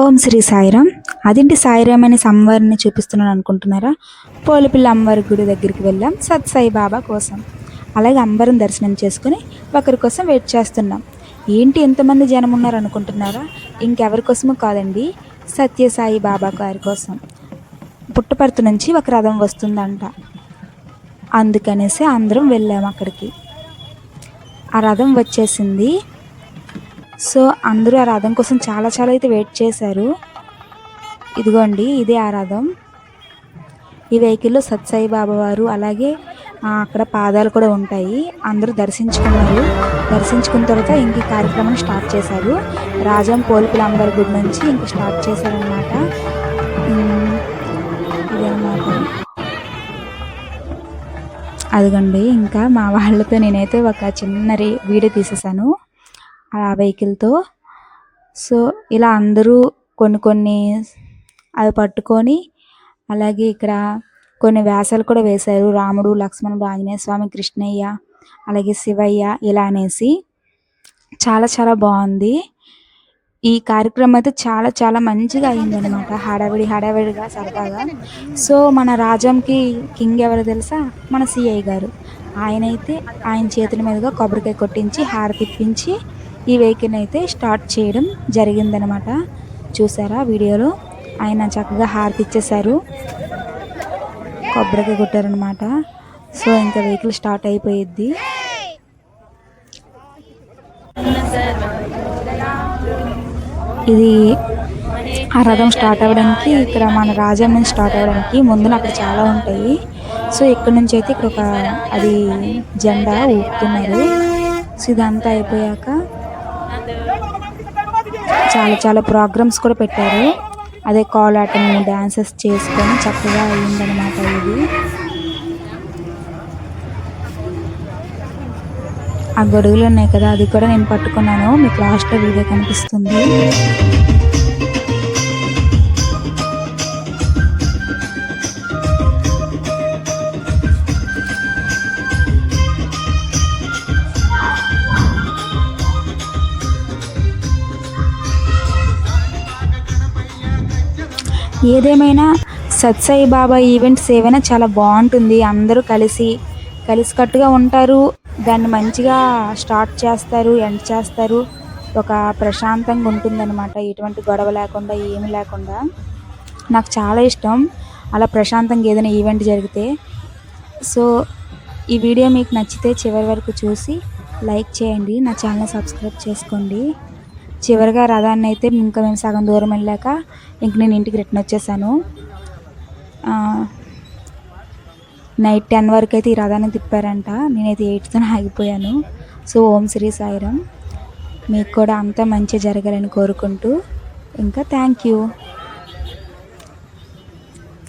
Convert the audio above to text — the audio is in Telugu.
ఓం శ్రీ సాయిరామ్. అదేంటి సాయిరామ్ అని అమ్మవారిని చూపిస్తున్నాను అనుకుంటున్నారా? పోలిపిల్ల అమ్మవారి గుడి దగ్గరికి వెళ్ళాం సత్ సాయి బాబా కోసం. అలాగే అమ్మవారిని దర్శనం చేసుకుని ఒకరి కోసం వెయిట్ చేస్తున్నాం. ఏంటి ఎంతమంది జనం ఉన్నారు అనుకుంటున్నారా? ఇంకెవరి కోసమో కాదండి, సత్యసాయి బాబా గారి కోసం. పుట్టపర్తి నుంచి ఒక రథం వస్తుందంట, అందుకనేసి అందరం వెళ్ళాము అక్కడికి. ఆ రథం వచ్చేసింది. సో అందరూ ఆ రథం కోసం చాలా అయితే వెయిట్ చేశారు. ఇదిగోండి, ఇదే ఆ రథం. ఈ వెహికల్లో సత్సాయి బాబా వారు, అలాగే అక్కడ పాదాలు కూడా ఉంటాయి. అందరూ దర్శించుకున్నారు. దర్శించుకున్న తర్వాత ఇంక ఈ కార్యక్రమాన్ని స్టార్ట్ చేశారు. రాజం పోలిపిల్ల అమ్మవారి గుడి నుంచి ఇంక స్టార్ట్ చేశారనమాట. ఇదనమాట. అదిగోండి, ఇంకా మా వాళ్ళతో నేనైతే ఒక చిన్న వీడియో తీసేసాను ఆ వెహికల్తో. సో ఇలా అందరూ కొన్ని అవి పట్టుకొని, అలాగే ఇక్కడ కొన్ని వ్యాసాలు కూడా వేశారు. రాముడు, లక్ష్మణుడు, ఆంజనేయ స్వామి, కృష్ణయ్య, అలాగే శివయ్య ఇలా అనేసి. చాలా బాగుంది ఈ కార్యక్రమం అయితే. చాలా మంచిగా అయిందనమాట. హడావిడిగా సరదాగా. సో మన రాజంకి కింగ్ ఎవరో తెలుసా? మన సిఐ గారు. ఆయన చేతుల మీదుగా కొబ్బరికాయ కొట్టించి హారతి ఇప్పించి ఈ వెహికల్ని అయితే స్టార్ట్ చేయడం జరిగిందనమాట. చూసారా వీడియోలో? ఆయన చక్కగా హారతి ఇచ్చేశారు, కొబ్బరికాయ కొట్టారనమాట. సో ఇంకా వెహికల్ స్టార్ట్ అయిపోయిద్ది. ఇది ఆ రథం స్టార్ట్ అవ్వడానికి, ఇక్కడ మన రాజ్యం నుంచి స్టార్ట్ అవ్వడానికి ముందున అక్కడ చాలా ఉంటాయి. సో ఇక్కడ నుంచి అయితే ఇక్కడ ఒక అది జెండా ఊపుతున్నారు. సో ఇదంతా అయిపోయాక చాలా ప్రోగ్రామ్స్ కూడా పెట్టారు. అదే కోలాటం, డాన్సెస్ చేసుకొని చక్కగా అయ్యిందనమాట ఇది. ఆ గొడుగులు ఉన్నాయి కదా, అది కూడా నేను పట్టుకున్నాను. మీకు లాస్ట్లో వీడియో కనిపిస్తుంది. ఏదేమైనా సత్సాయి బాబా ఈవెంట్స్ ఏవైనా చాలా బాగుంటుంది. అందరూ కలిసికట్టుగా ఉంటారు. దాన్ని మంచిగా స్టార్ట్ చేస్తారు, ఎండ్ చేస్తారు. ఒక ప్రశాంతంగా ఉంటుందన్నమాట, ఎటువంటి గొడవ లేకుండా, ఏమి లేకుండా. నాకు చాలా ఇష్టం అలా ప్రశాంతంగా ఏదైనా ఈవెంట్ జరిగితే. సో ఈ వీడియో మీకు నచ్చితే చివరి వరకు చూసి లైక్ చేయండి, నా ఛానల్ సబ్స్క్రైబ్ చేసుకోండి. చివరిగా రథాన్ని అయితే ఇంకా మేము సగం దూరం వెళ్ళాక ఇంక నేను ఇంటికి రిటర్న్ వచ్చేసాను. నైట్ 10 వరకు అయితే ఈ రథాన్ని తిప్పారంట. నేనైతే 8తో ఆగిపోయాను. సో ఓం శ్రీ సాయిరామ్. మీకు కూడా అంతా మంచి జరగాలని కోరుకుంటూ ఇంకా థ్యాంక్ యూ.